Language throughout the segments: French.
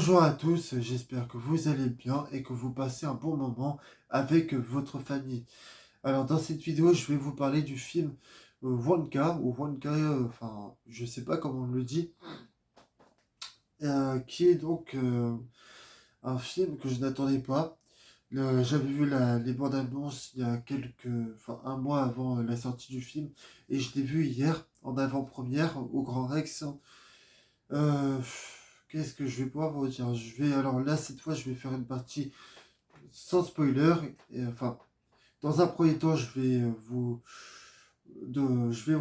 Bonjour à tous, j'espère que vous allez bien et que vous passez un bon moment avec votre famille. Alors dans cette vidéo, je vais vous parler du film Wonka, ou Wonka, enfin je sais pas comment on le dit, qui est donc un film que je n'attendais pas. J'avais vu les bandes annonces il y a enfin un mois avant la sortie du film, et je l'ai vu hier en avant-première au Grand Rex. Euh, Qu'est-ce que je vais pouvoir vous dire? Alors là, cette fois, je vais faire une partie sans spoiler. Enfin, dans un premier temps, je vais vous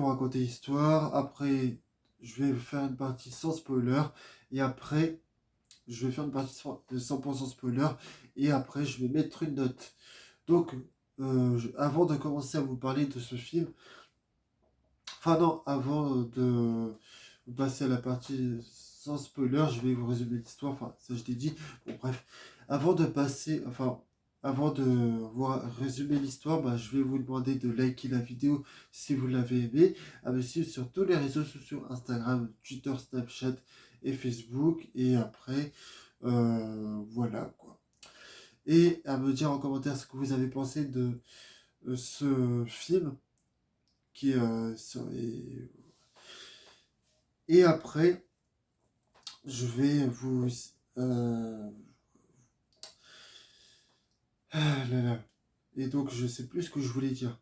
raconter l'histoire. Après, je vais faire une partie sans spoiler. Et après, je vais faire une partie 100% spoiler. Et après, je vais mettre une note. Donc, avant de commencer à vous parler de ce film, enfin non, avant de passer à la partie sans spoiler, je vais vous résumer l'histoire, enfin ça je l'ai dit. Bon bref, avant de vous résumer l'histoire, je vais vous demander de liker la vidéo si vous l'avez aimé, à me suivre sur tous les réseaux sociaux, Instagram, Twitter, Snapchat et Facebook, et après, voilà quoi. Et à me dire en commentaire ce que vous avez pensé de ce film qui et après, je vais vous... Ah là là. Et donc, je sais plus ce que je voulais dire.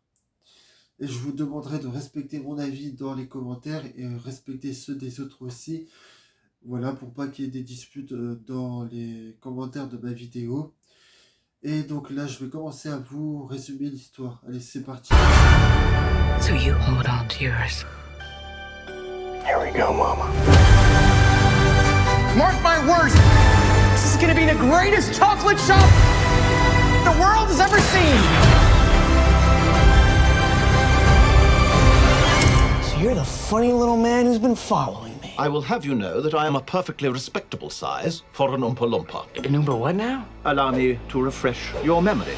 Et je vous demanderai de respecter mon avis dans les commentaires et respecter ceux des autres aussi. Voilà, pour pas qu'il y ait des disputes dans les commentaires de ma vidéo. Et donc là, je vais commencer à vous résumer l'histoire. Allez, c'est parti. So you hold on to yours. Here we go, Mama. Mark my words, this is gonna be the greatest chocolate shop the world has ever seen. So you're the funny little man who's been following me. I will have you know that I am a perfectly respectable size for an Oompa Loompa. An Oompa what now? Allow me to refresh your memory.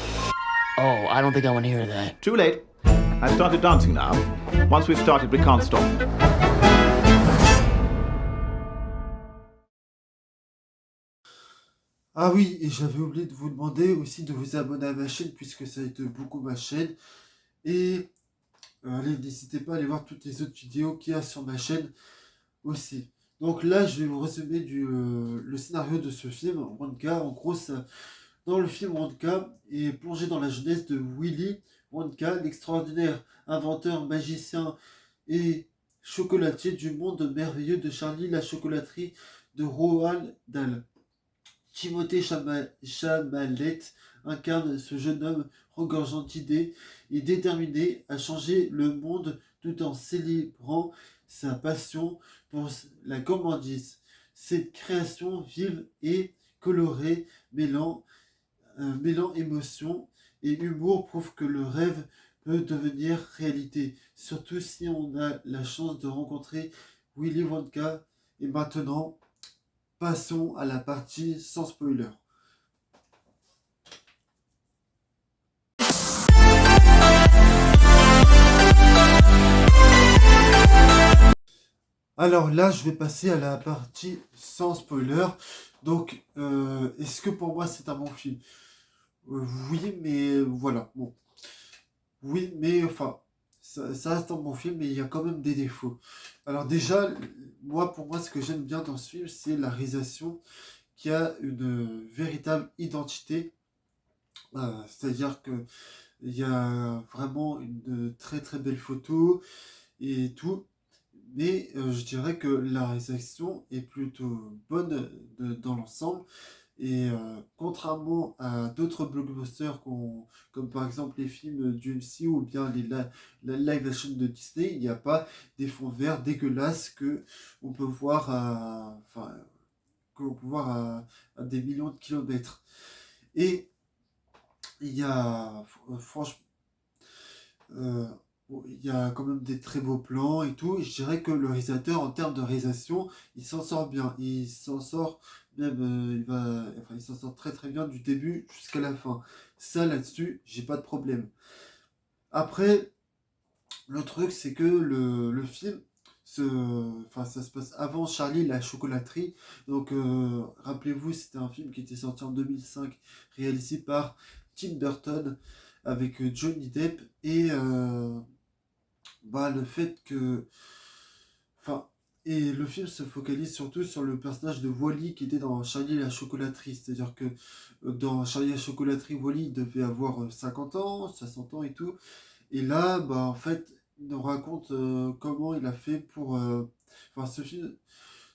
Oh, I don't think I want to hear that. Too late. I've started dancing now. Once we've started, we can't stop. Ah oui, et j'avais oublié de vous demander aussi de vous abonner à ma chaîne, puisque ça aide beaucoup ma chaîne. Et allez, n'hésitez pas à aller voir toutes les autres vidéos qu'il y a sur ma chaîne aussi. Donc là, je vais vous résumer le scénario de ce film, Wonka. En gros, dans le film, Wonka est plongé dans la jeunesse de Willy Wonka, l'extraordinaire inventeur, magicien et chocolatier du monde merveilleux de Charlie, la chocolaterie de Roald Dahl. Timothée Chalamet incarne ce jeune homme regorgeant d'idées et déterminé à changer le monde tout en célébrant sa passion pour la gourmandise. Cette création vive et colorée, mêlant émotion et humour, prouve que le rêve peut devenir réalité, surtout si on a la chance de rencontrer Willy Wonka. Et maintenant, passons à la partie sans spoiler. Alors là, je vais passer à la partie sans spoiler. Donc, est-ce que pour moi c'est un bon film? Oui, mais voilà. Bon. Oui, mais enfin, ça reste un bon film, mais il y a quand même des défauts. Alors déjà, pour moi, ce que j'aime bien dans ce film, c'est la réalisation qui a une véritable identité. C'est-à-dire que il y a vraiment une très très belle photo et tout. Mais je dirais que la réalisation est plutôt bonne dans l'ensemble. Et contrairement à d'autres blockbusters comme par exemple les films du MCU ou bien la live action de Disney, il n'y a pas des fonds verts dégueulasses que on peut voir à des millions de kilomètres. Et il y a franchement il y a quand même des très beaux plans et tout. Et je dirais que le réalisateur, en termes de réalisation, il s'en sort bien. Il s'en sort même, il s'en sort très très bien du début jusqu'à la fin. Ça, là-dessus, j'ai pas de problème. Après, le truc, c'est que le film ça se passe avant Charlie la chocolaterie. Donc, rappelez-vous, c'était un film qui était sorti en 2005, réalisé par Tim Burton, avec Johnny Depp. Et le fait que... Enfin, et le film se focalise surtout sur le personnage de Wally qui était dans Charlie et la chocolaterie. C'est-à-dire que dans Charlie et la chocolaterie, Wally devait avoir 50 ans, 60 ans et tout. Et là, en fait, il nous raconte comment il a fait pour... ce film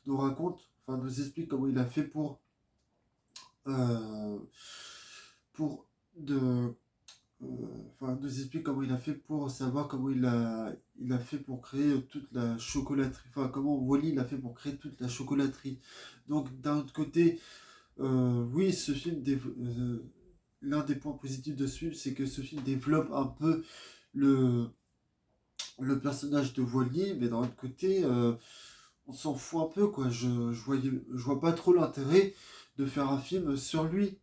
nous raconte, nous explique comment il a fait euh, pour de... nous explique comment il a fait pour savoir comment il a fait pour créer toute la chocolaterie. Enfin, comment Wally il a fait pour créer toute la chocolaterie. Donc, d'un autre côté, oui, l'un des points positifs de ce film, c'est que ce film développe un peu le, le personnage de Wally, mais d'un autre côté, on s'en fout un peu, quoi. Je vois pas trop l'intérêt de faire un film sur lui.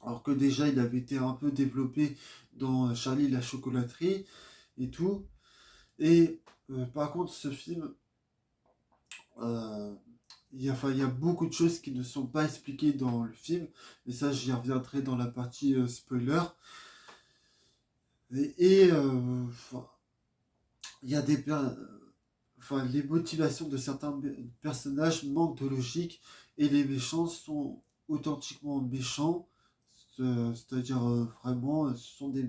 Alors que déjà, il avait été un peu développé dans Charlie la chocolaterie et tout. Et par contre, ce film, euh, il y a beaucoup de choses qui ne sont pas expliquées dans le film. Et ça, j'y reviendrai dans la partie spoiler. Il y a les motivations de certains personnages manquent de logique et les méchants sont authentiquement méchants. C'est-à-dire vraiment, ce sont des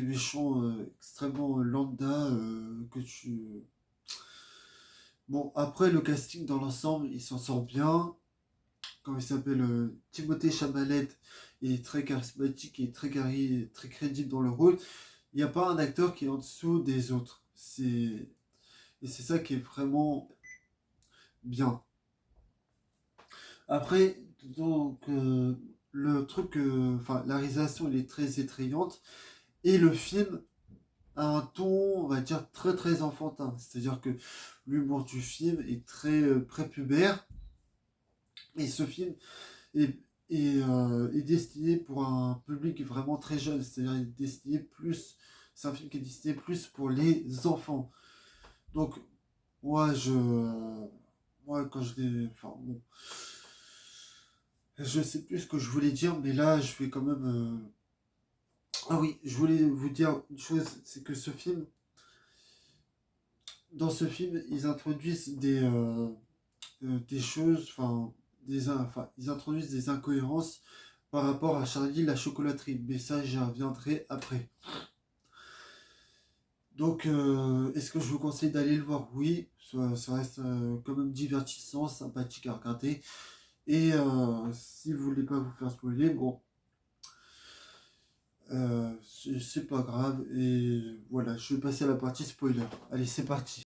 méchants extrêmement lambda que tu... Bon, après, le casting dans l'ensemble, il s'en sort bien. Comme il s'appelle Timothée Chalamet, il est très charismatique et très crédible dans le rôle. Il n'y a pas un acteur qui est en dessous des autres. Et c'est ça qui est vraiment bien. Après, donc, le truc, la réalisation, elle est très effrayante. Et le film a un ton, on va dire, très très enfantin. C'est-à-dire que l'humour du film est très prépubère. Et ce film est destiné pour un public vraiment très jeune. C'est-à-dire, c'est un film qui est destiné plus pour les enfants. Donc, moi, quand je l'ai... bon, je sais plus ce que je voulais dire, mais là, je vais quand même... Ah oui, je voulais vous dire une chose, c'est que dans ce film, ils introduisent des choses, ils introduisent des incohérences par rapport à Charlie la chocolaterie, mais ça, j'y reviendrai après. Donc, est-ce que je vous conseille d'aller le voir? Oui, ça reste quand même divertissant, sympathique à regarder. Et si vous voulez pas vous faire spoiler, bon, c'est pas grave. Et voilà, je vais passer à la partie spoiler. Allez, c'est parti.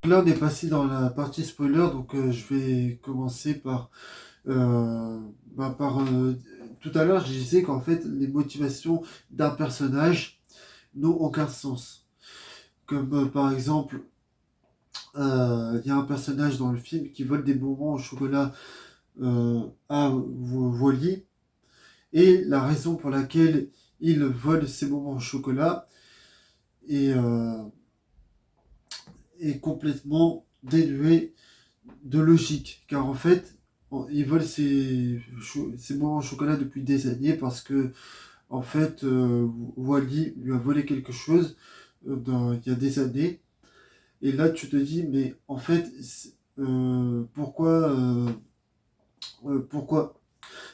Là, on est passé dans la partie spoiler, donc je vais commencer par... tout à l'heure, je disais qu'en fait, les motivations d'un personnage n'ont aucun sens. Comme par exemple, il y a un personnage dans le film qui vole des bonbons au chocolat à Wally. Et la raison pour laquelle il vole ces bonbons au chocolat est complètement dénué de logique. Car en fait, il vole ces bonbons au chocolat depuis des années parce que en fait, Wally lui a volé quelque chose il y a des années. Et là, tu te dis, mais en fait, pourquoi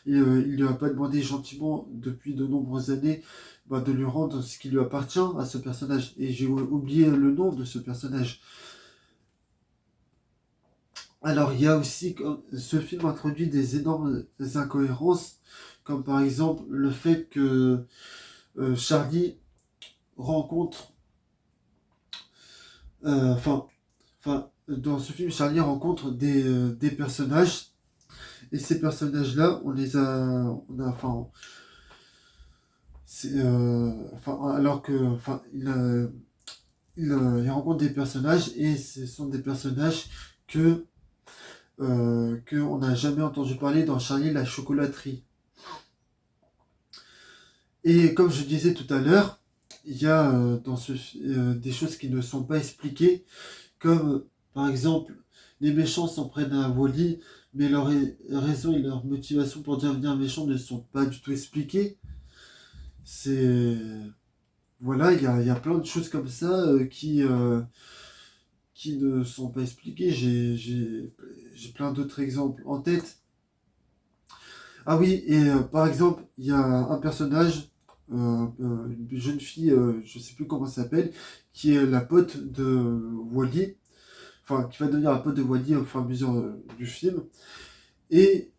il lui a pas demandé gentiment depuis de nombreuses années de lui rendre ce qui lui appartient à ce personnage. Et j'ai oublié le nom de ce personnage. Alors, il y a aussi, ce film introduit des énormes incohérences, comme par exemple le fait que Charlie rencontre... dans ce film, Charlie rencontre des personnages, et ces personnages-là, alors que, il rencontre des personnages, et ce sont des personnages que on n'a jamais entendu parler dans Charlie la chocolaterie. Et comme je disais tout à l'heure, il y a des choses qui ne sont pas expliquées, comme par exemple, les méchants s'en prennent à Wally, mais leurs raisons et leurs motivations pour devenir méchants ne sont pas du tout expliquées. C'est... Voilà, il y a plein de choses comme ça qui ne sont pas expliquées. J'ai plein d'autres exemples en tête. Ah oui, et par exemple, il y a un personnage, une jeune fille, je sais plus comment elle s'appelle, qui est la pote de Wally, enfin, qui va devenir la pote de Wally au fur et à mesure du film. Et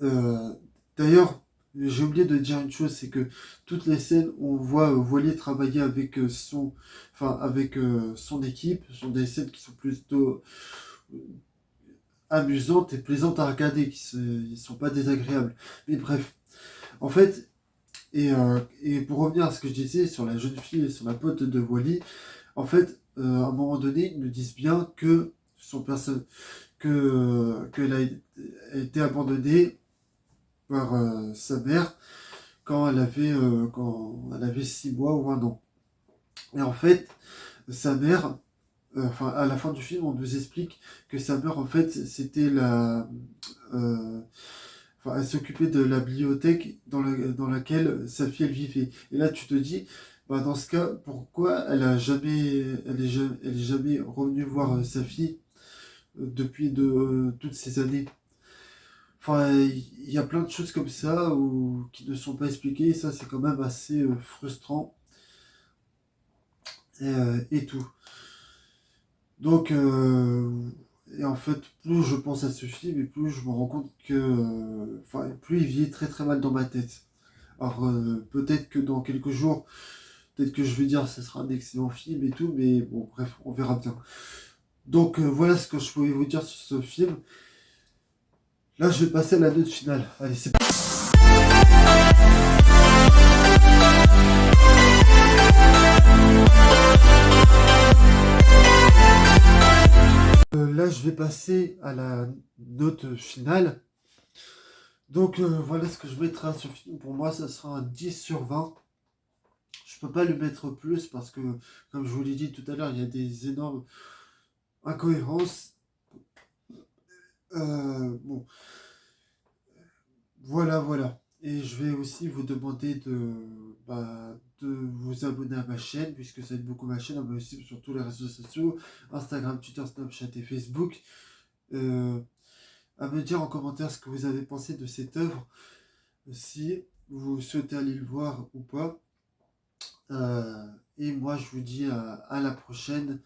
euh, d'ailleurs, j'ai oublié de dire une chose, c'est que toutes les scènes où on voit Wally travailler avec avec son équipe, sont des scènes qui sont plutôt amusantes et plaisantes à regarder, ils sont pas désagréables. Mais bref, en fait, et pour revenir à ce que je disais sur la jeune fille et sur la pote de Wally, en fait, à un moment donné, ils nous disent bien que qu'elle a été abandonnée par sa mère quand elle avait 6 mois ou 1 an. Et en fait, sa mère, à la fin du film, on nous explique que sa mère, en fait, c'était euh, elle s'occupait de la bibliothèque dans laquelle sa fille elle vivait. Et là, tu te dis, bah, dans ce cas, pourquoi elle est jamais revenue voir sa fille depuis toutes ces années? Enfin, il y a plein de choses comme ça qui ne sont pas expliquées. Et ça, c'est quand même assez frustrant et tout. Donc, et en fait, plus je pense à ce film et plus je me rends compte que, plus il vieillit très très mal dans ma tête. Alors, peut-être que dans quelques jours, peut-être que je vais dire que ce sera un excellent film et tout, mais bon, bref, on verra bien. Donc, voilà ce que je pouvais vous dire sur ce film. Là, je vais passer à la note finale. Allez, c'est parti. Là, je vais passer à la note finale. Donc, voilà ce que je mettrai à ce film. Pour moi, ça sera un 10 sur 20. Je peux pas le mettre plus parce que, comme je vous l'ai dit tout à l'heure, il y a des énormes incohérences. Bon, voilà. Et je vais aussi vous demander de vous abonner à ma chaîne, puisque ça aide beaucoup ma chaîne, mais aussi sur tous les réseaux sociaux, Instagram, Twitter, Snapchat et Facebook. Euh, à me dire en commentaire ce que vous avez pensé de cette œuvre, si vous souhaitez aller le voir ou pas. Et moi, je vous dis à la prochaine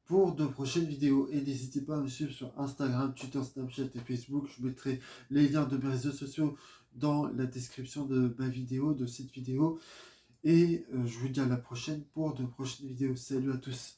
pour de prochaines vidéos. Et n'hésitez pas à me suivre sur Instagram, Twitter, Snapchat et Facebook. Je mettrai les liens de mes réseaux sociaux dans la description de ma vidéo, de cette vidéo. Et je vous dis à la prochaine pour de prochaines vidéos. Salut à tous.